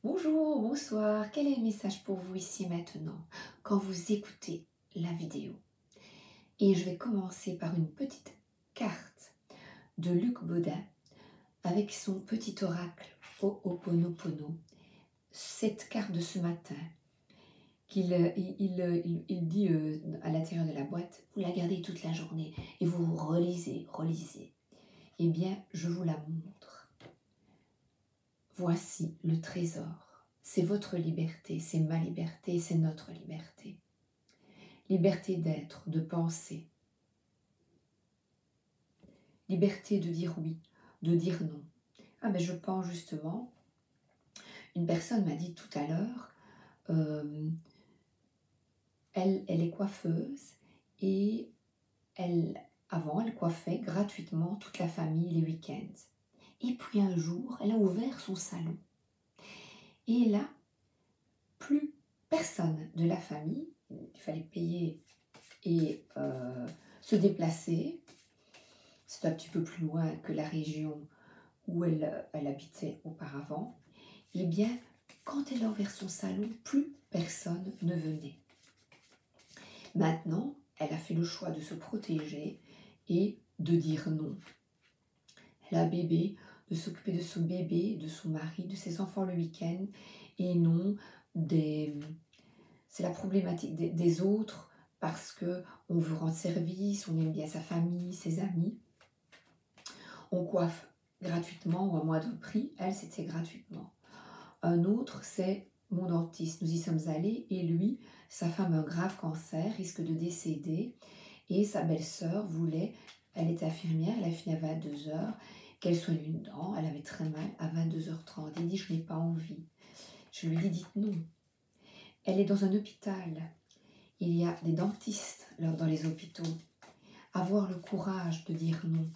Bonjour, bonsoir, quel est le message pour vous ici et maintenant quand vous écoutez la vidéo? Et je vais commencer par une petite carte de Luc Baudin avec son petit oracle Ho'oponopono. Cette carte de ce matin, il dit à l'intérieur de la boîte, vous la gardez toute la journée et vous relisez. Eh bien, je vous la montre. Voici le trésor. C'est votre liberté, c'est ma liberté, c'est notre liberté. Liberté d'être, de penser. Liberté de dire oui, de dire non. Ah ben je pense justement, une personne m'a dit tout à l'heure, elle est coiffeuse et avant elle coiffait gratuitement toute la famille les week-ends. Et puis un jour, elle a ouvert son salon. Et là, plus personne de la famille, il fallait payer et se déplacer. C'est un petit peu plus loin que la région où elle habitait auparavant. Eh bien, quand elle a ouvert son salon, plus personne ne venait. Maintenant, elle a fait le choix de se protéger et de dire non. Elle a un bébé, de s'occuper de son bébé, de son mari, de ses enfants le week-end, et non c'est la problématique des autres parce qu'on veut rendre service, on aime bien sa famille, ses amis. On coiffe gratuitement ou à moindre prix. Elle, c'était gratuitement. Un autre, c'est mon dentiste. Nous y sommes allés et lui, sa femme a un grave cancer, risque de décéder. Et sa belle-sœur voulait, elle était infirmière, elle a fini à 22h, qu'elle soigne une dent. Elle avait très mal à 22h30. Il dit, je n'ai pas envie. Je lui ai dit, dites non. Elle est dans un hôpital. Il y a des dentistes dans les hôpitaux. Avoir le courage de dire non.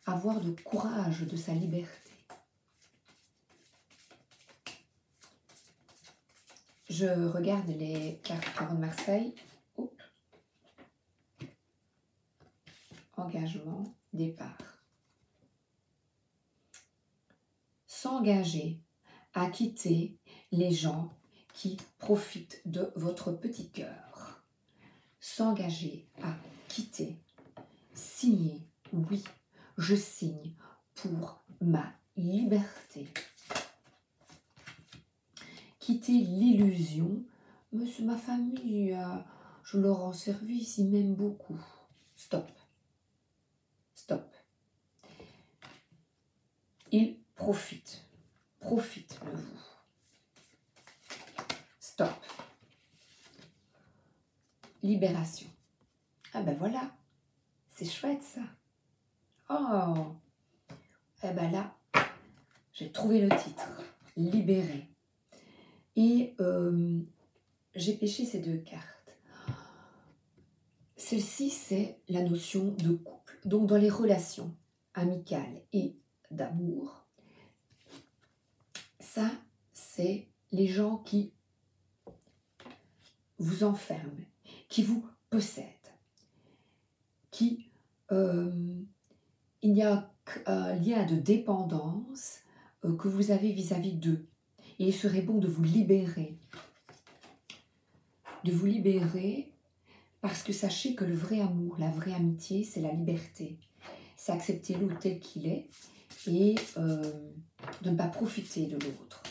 Avoir le courage de sa liberté. Je regarde les cartes Tarot de Marseille. Oups. Engagement, départ. S'engager à quitter les gens qui profitent de votre petit cœur. S'engager à quitter, signer, oui, je signe pour ma liberté. Quitter l'illusion, monsieur, ma famille, je leur rends service, ils m'aiment beaucoup. Stop. Stop. Ils profitent de vous. Stop. Libération. Ah ben voilà, c'est chouette ça. Oh, eh ben là, j'ai trouvé le titre, Libéré. Et j'ai pêché ces deux cartes. Celle-ci, c'est la notion de couple. Donc dans les relations amicales et d'amour, ça, c'est les gens qui vous enferment, qui vous possèdent, qui... il y a un lien de dépendance que vous avez vis-à-vis d'eux. Et il serait bon de vous libérer. De vous libérer parce que sachez que le vrai amour, la vraie amitié, c'est la liberté. C'est accepter l'autre tel qu'il est et de ne pas profiter de l'autre.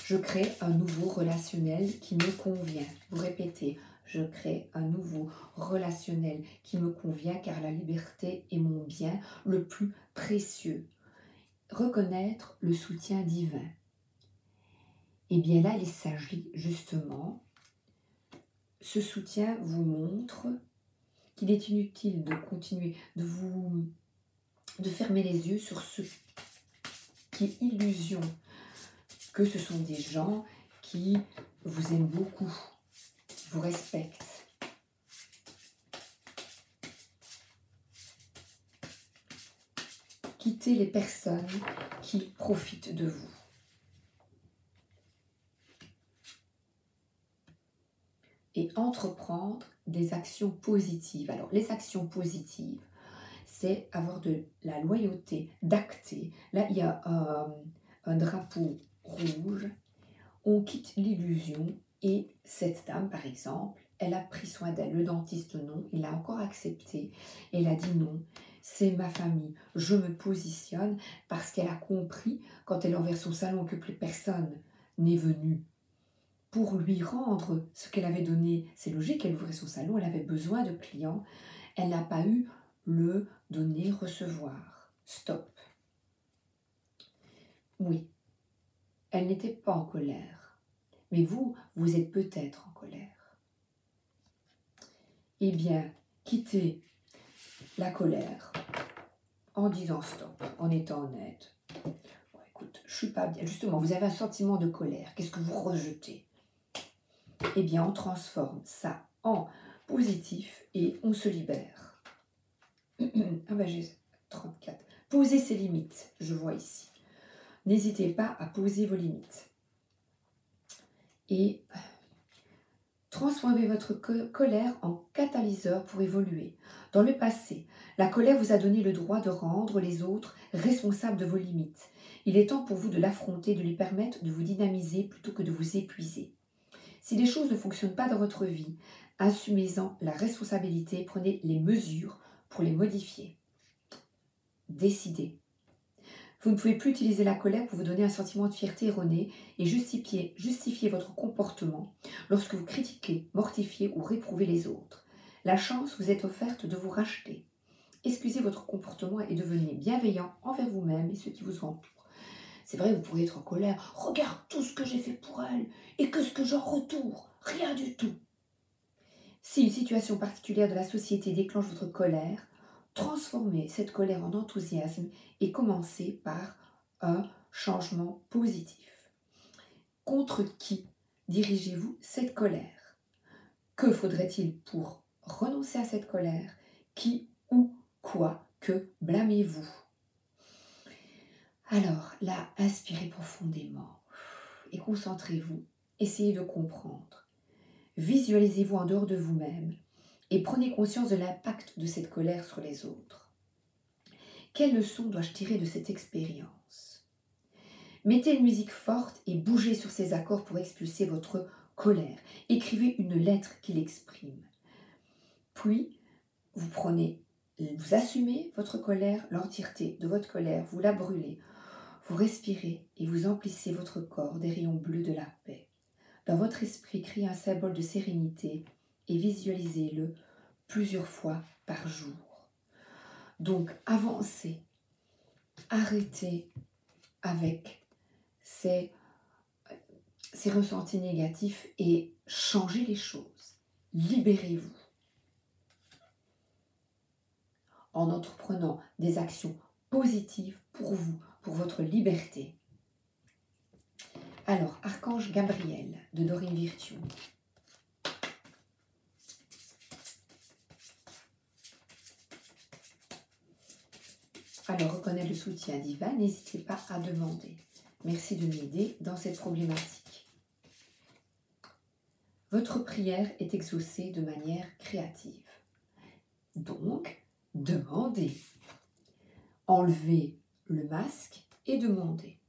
Je crée un nouveau relationnel qui me convient. Vous répétez, je crée un nouveau relationnel qui me convient car la liberté est mon bien le plus précieux. Reconnaître le soutien divin. Et bien là, il s'agit justement, ce soutien vous montre qu'il est inutile de continuer, de fermer les yeux sur ce qui est illusion, que ce sont des gens qui vous aiment beaucoup, vous respectent. Quittez les personnes qui profitent de vous. Et entreprendre des actions positives. Alors, les actions positives, c'est avoir de la loyauté, d'acter. Là, il y a un drapeau rouge. On quitte l'illusion et cette dame, par exemple, elle a pris soin d'elle. Le dentiste, non, il l'a encore accepté. Elle a dit non, c'est ma famille, je me positionne parce qu'elle a compris quand elle a ouvert son salon que plus personne n'est venu pour lui rendre ce qu'elle avait donné. C'est logique, elle ouvrait son salon, elle avait besoin de clients. Elle n'a pas eu le donner, recevoir. Stop. Oui, elle n'était pas en colère. Mais vous, vous êtes peut-être en colère. Eh bien, quittez la colère en disant stop, en étant honnête. Bon, écoute, je suis pas bien. Justement, vous avez un sentiment de colère. Qu'est-ce que vous rejetez? Eh bien, on transforme ça en positif et on se libère. Ah ben, j'ai 34. Posez ses limites, je vois ici. N'hésitez pas à poser vos limites. Et transformez votre colère en catalyseur pour évoluer. Dans le passé, la colère vous a donné le droit de rendre les autres responsables de vos limites. Il est temps pour vous de l'affronter, de lui permettre de vous dynamiser plutôt que de vous épuiser. Si les choses ne fonctionnent pas dans votre vie, assumez-en la responsabilité, prenez les mesures pour les modifier. Décidez. Vous ne pouvez plus utiliser la colère pour vous donner un sentiment de fierté erroné et justifier votre comportement lorsque vous critiquez, mortifiez ou réprouvez les autres. La chance vous est offerte de vous racheter. Excusez votre comportement et devenez bienveillant envers vous-même et ceux qui vous entourent. C'est vrai, vous pourriez être en colère. Regarde tout ce que j'ai fait pour elle et que ce que j'en retourne. Rien du tout. Si une situation particulière de la société déclenche votre colère, transformez cette colère en enthousiasme et commencez par un changement positif. Contre qui dirigez-vous cette colère? Que faudrait-il pour renoncer à cette colère? Qui ou quoi que blâmez-vous? Alors là, inspirez profondément et concentrez-vous. Essayez de comprendre. Visualisez-vous en dehors de vous-même et prenez conscience de l'impact de cette colère sur les autres. Quelle leçon dois-je tirer de cette expérience? Mettez une musique forte et bougez sur ces accords pour expulser votre colère. Écrivez une lettre qui l'exprime. Puis, vous assumez votre colère, l'entièreté de votre colère, vous la brûlez, vous respirez et vous emplissez votre corps des rayons bleus de la paix. Dans votre esprit, créez un symbole de sérénité et visualisez-le plusieurs fois par jour. Donc, avancez, arrêtez avec ces ressentis négatifs et changez les choses. Libérez-vous en entreprenant des actions positives pour vous, pour votre liberté. Alors, Archange Gabriel de Dorine Virtue. Alors, reconnaître le soutien divin, n'hésitez pas à demander. Merci de m'aider dans cette problématique. Votre prière est exaucée de manière créative. Donc, demandez. Enlevez le masque et demandez.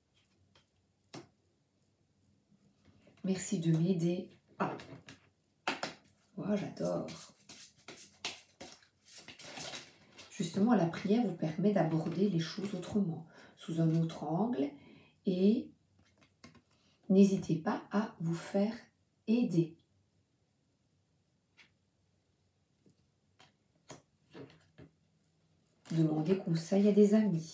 Merci de m'aider. Ah, oh, j'adore. Justement, la prière vous permet d'aborder les choses autrement, sous un autre angle, et n'hésitez pas à vous faire aider. Demandez conseil à des amis.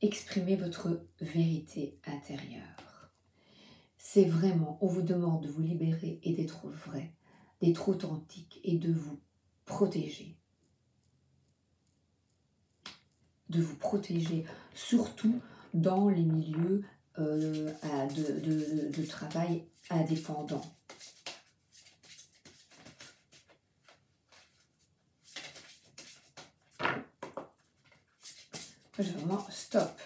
Exprimez votre vérité intérieure. C'est vraiment, on vous demande de vous libérer et d'être vrai, d'être authentique et de vous protéger. De vous protéger, surtout dans les milieux de travail indépendant. J'ai vraiment stop,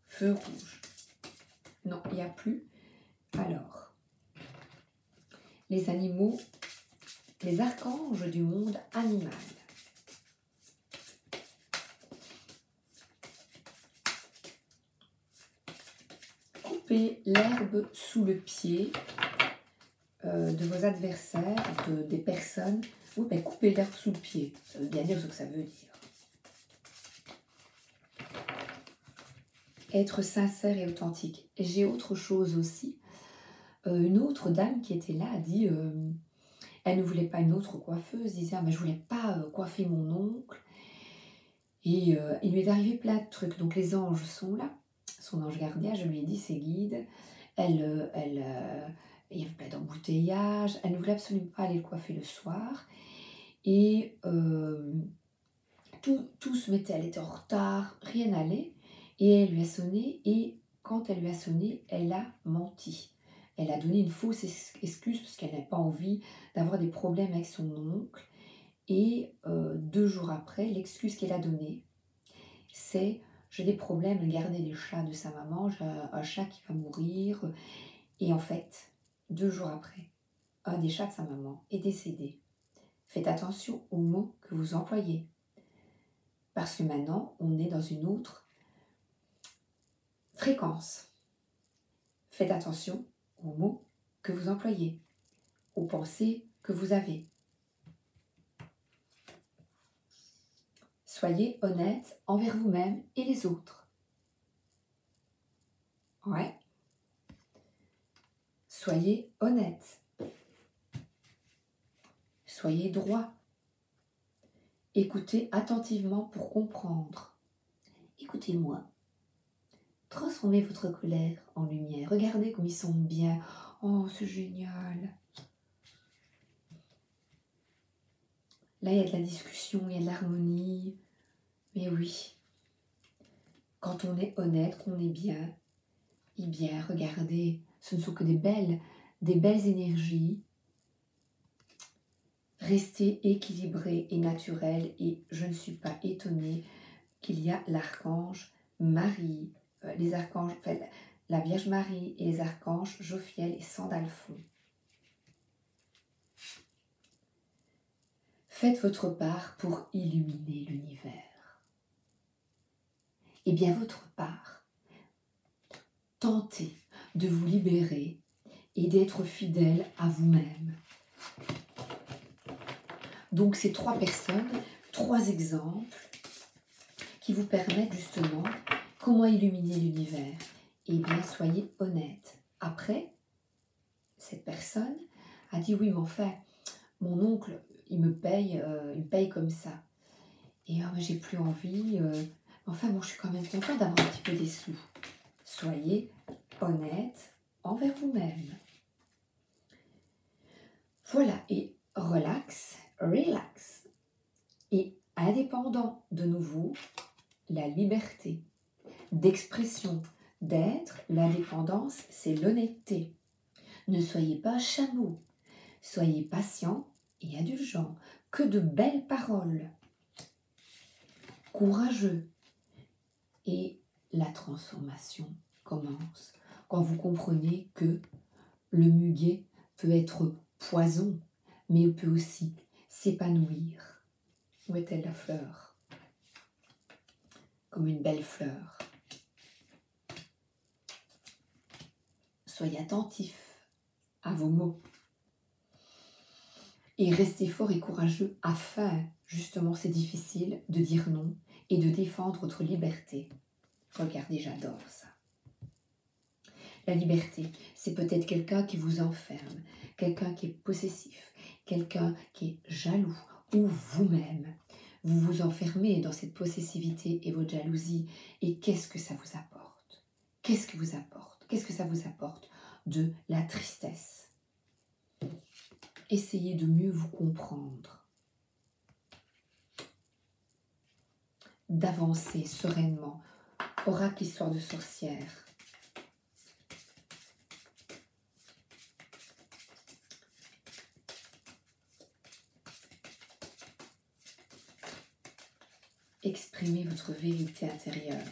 feu rouge. Non, il n'y a plus. Alors, les animaux, les archanges du monde animal. Coupez l'herbe sous le pied de vos adversaires, des personnes. Oui, ben, coupez l'herbe sous le pied. Ça veut bien dire ce que ça veut dire. Être sincère et authentique. J'ai autre chose aussi. Une autre dame qui était là a dit, elle ne voulait pas une autre coiffeuse, disait, ah, mais je voulais pas coiffer mon oncle. Et il lui est arrivé plein de trucs. Donc les anges sont là, son ange gardien, je lui ai dit, ses guides. Il y avait plein d'embouteillages, elle ne voulait absolument pas aller le coiffer le soir. Et tout se mettait, elle était en retard, rien n'allait. Et elle lui a sonné, et quand elle lui a sonné, elle a menti. Elle a donné une fausse excuse parce qu'elle n'a pas envie d'avoir des problèmes avec son oncle. Et 2 jours après, l'excuse qu'elle a donnée, c'est « j'ai des problèmes à garder les chats de sa maman, j'ai un chat qui va mourir ». Et en fait, 2 jours après, un des chats de sa maman est décédé. Faites attention aux mots que vous employez. Parce que maintenant, on est dans une autre fréquence. Faites attention aux mots que vous employez, aux pensées que vous avez. Soyez honnête envers vous-même et les autres. Ouais. Soyez honnête. Soyez droit. Écoutez attentivement pour comprendre. Écoutez-moi. Transformez votre colère en lumière. Regardez comme ils sont bien. Oh, c'est génial. Là, il y a de la discussion, il y a de l'harmonie. Mais oui, quand on est honnête, qu'on est bien, et bien, regardez, ce ne sont que des belles énergies. Restez équilibré et naturel. Et je ne suis pas étonnée qu'il y a l'archange Marie, les archanges, enfin, la Vierge Marie et les archanges Jophiel et Sandalphon. Faites votre part pour illuminer l'univers. Et bien votre part, tentez de vous libérer et d'être fidèle à vous-même. Donc ces 3 personnes, 3 exemples qui vous permettent justement comment illuminer l'univers. Et bien soyez honnête. Après, cette personne a dit oui mais enfin, mon oncle il me paye comme ça. Et j'ai plus envie. Enfin bon, je suis quand même contente d'avoir un petit peu des sous. Soyez honnête envers vous-même. Voilà, et relax. Et indépendant de nouveau, la liberté d'expression, d'être, l'indépendance, c'est l'honnêteté. Ne soyez pas chameau, soyez patient et indulgent. Que de belles paroles. Courageux. Et la transformation commence quand vous comprenez que le muguet peut être poison, mais il peut aussi s'épanouir. Où est-elle la fleur? Comme une belle fleur. Soyez attentif à vos mots. Et restez fort et courageux afin, justement, c'est difficile de dire non et de défendre votre liberté. Regardez, j'adore ça. La liberté, c'est peut-être quelqu'un qui vous enferme, quelqu'un qui est possessif, quelqu'un qui est jaloux, ou vous-même. Vous vous enfermez dans cette possessivité et votre jalousie. Et qu'est-ce que ça vous apporte? Qu'est-ce que vous apporte? Qu'est-ce que ça vous apporte? De la tristesse. Essayez de mieux vous comprendre. D'avancer sereinement. Oracle histoire de sorcière. Exprimez votre vérité intérieure.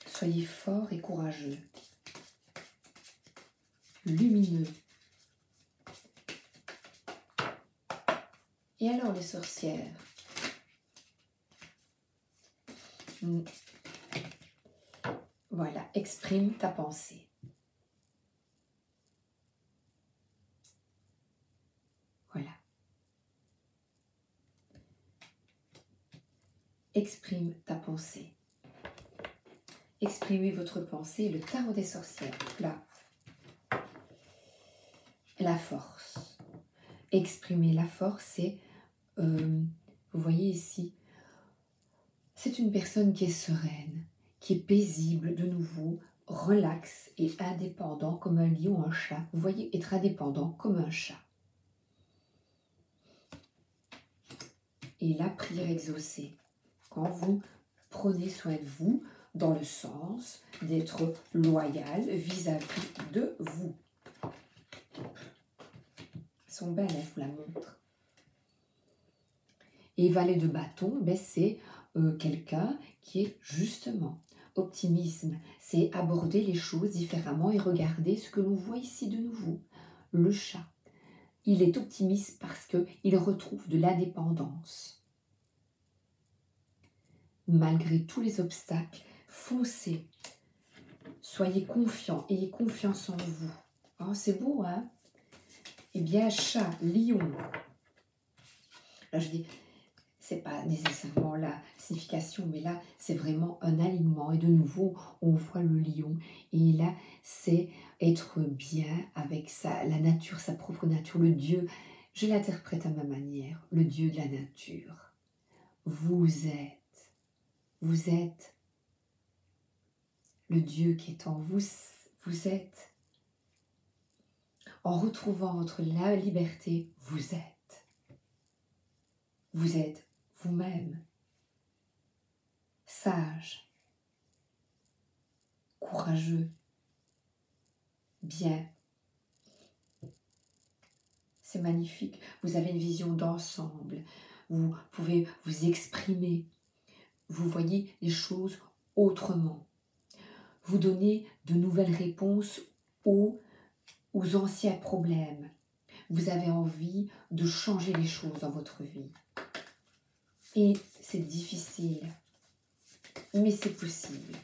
Soyez fort et courageux. Lumineux. Et alors les sorcières? Voilà, exprime ta pensée. Voilà. Exprime ta pensée. Exprimez votre pensée. Le tarot des sorcières. Là. La force. Exprimer la force, c'est, vous voyez ici, c'est une personne qui est sereine, qui est paisible de nouveau, relax et indépendant comme un lion ou un chat. Vous voyez, être indépendant comme un chat. Et la prière exaucée. Quand vous prenez soin de vous, dans le sens d'être loyal vis-à-vis de vous. Elles sont belles, je vous la montre. Et valet de bâton, ben c'est quelqu'un qui est justement optimisme. C'est aborder les choses différemment et regarder ce que l'on voit ici de nouveau. Le chat, il est optimiste parce qu'il retrouve de l'indépendance. Malgré tous les obstacles, foncez. Soyez confiants, ayez confiance en vous. Oh, c'est beau, hein? Eh bien, chat, lion. Là, je dis, c'est pas nécessairement la signification, mais là, c'est vraiment un alignement. Et de nouveau, on voit le lion. Et là, c'est être bien avec la nature, sa propre nature, le Dieu. Je l'interprète à ma manière, le Dieu de la nature. Vous êtes le Dieu qui est en vous. Vous êtes, en retrouvant votre liberté, vous êtes vous-même, sage, courageux, bien. C'est magnifique. Vous avez une vision d'ensemble. Vous pouvez vous exprimer. Vous voyez les choses autrement. Vous donnez de nouvelles réponses aux anciens problèmes. Vous avez envie de changer les choses dans votre vie. Et c'est difficile, mais c'est possible.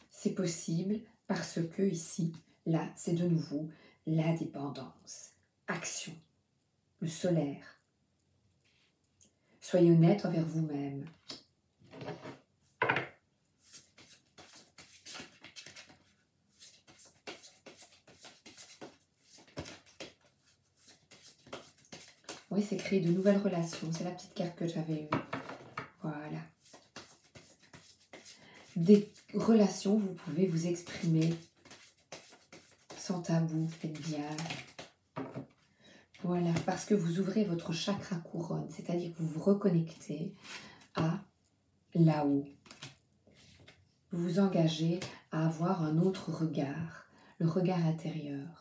C'est possible parce que ici, là, c'est de nouveau l'indépendance, action, le solaire. Soyez honnête envers vous-même. Oui, c'est créer de nouvelles relations. C'est la petite carte que j'avais eue. Voilà. Des relations, vous pouvez vous exprimer sans tabou, faites bien. Voilà, parce que vous ouvrez votre chakra couronne, c'est-à-dire que vous vous reconnectez à là-haut. Vous vous engagez à avoir un autre regard, le regard intérieur.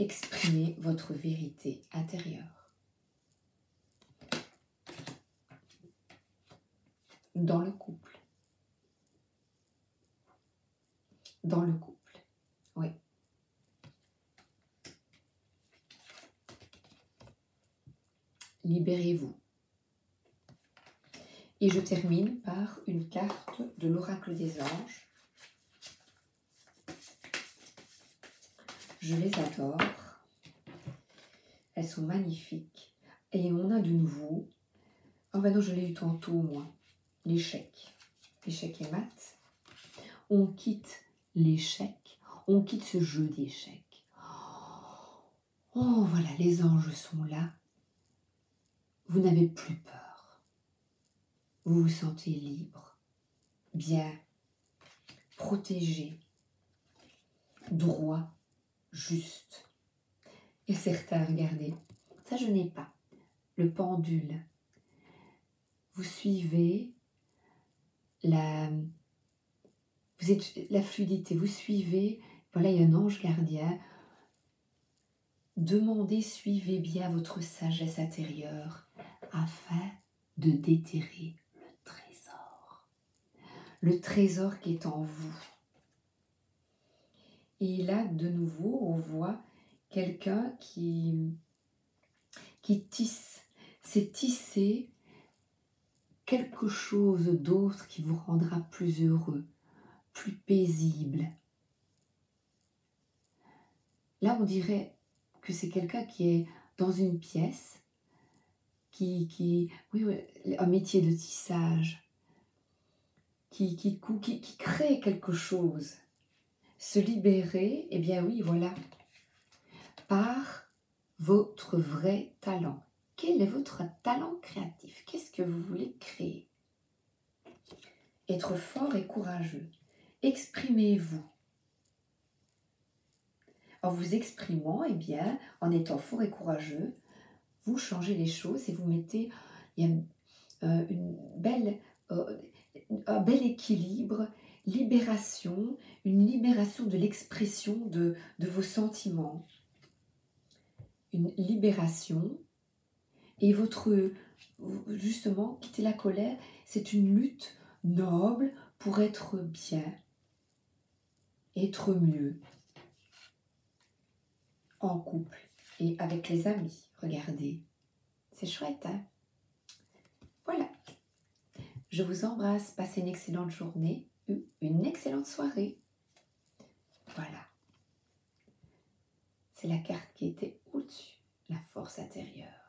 Exprimez votre vérité intérieure. Dans le couple. Dans le couple, oui. Libérez-vous. Et je termine par une carte de l'oracle des anges. Je les adore. Elles sont magnifiques. Et on a de nouveau, oh ben non, je l'ai eu tantôt moi, l'échec. L'échec est mat. On quitte l'échec, on quitte ce jeu d'échecs. Oh voilà, les anges sont là. Vous n'avez plus peur. Vous vous sentez libre, bien, protégé, droit, juste. Et certains, regardez, ça je n'ai pas. Le pendule. Vous suivez la fluidité, vous suivez, voilà, il y a un ange gardien. demandez, suivez bien votre sagesse intérieure afin de déterrer le trésor qui est en vous. Et là, de nouveau, on voit quelqu'un qui tisse. C'est tisser quelque chose d'autre qui vous rendra plus heureux, plus paisible. Là, on dirait que c'est quelqu'un qui est dans une pièce, oui, un métier de tissage, qui crée quelque chose. Se libérer, eh bien oui, voilà, par votre vrai talent. Quel est votre talent créatif? Qu'est-ce que vous voulez créer? Être fort et courageux. Exprimez-vous. En vous exprimant, eh bien, en étant fort et courageux, vous changez les choses et vous mettez un bel équilibre, une libération de l'expression de vos sentiments. Une libération et justement, quitter la colère, c'est une lutte noble pour être bien, être mieux, en couple et avec les amis. Regardez, c'est chouette, hein? Voilà, je vous embrasse, passez une excellente journée, une excellente soirée. Voilà, c'est la carte qui était au-dessus, la force intérieure.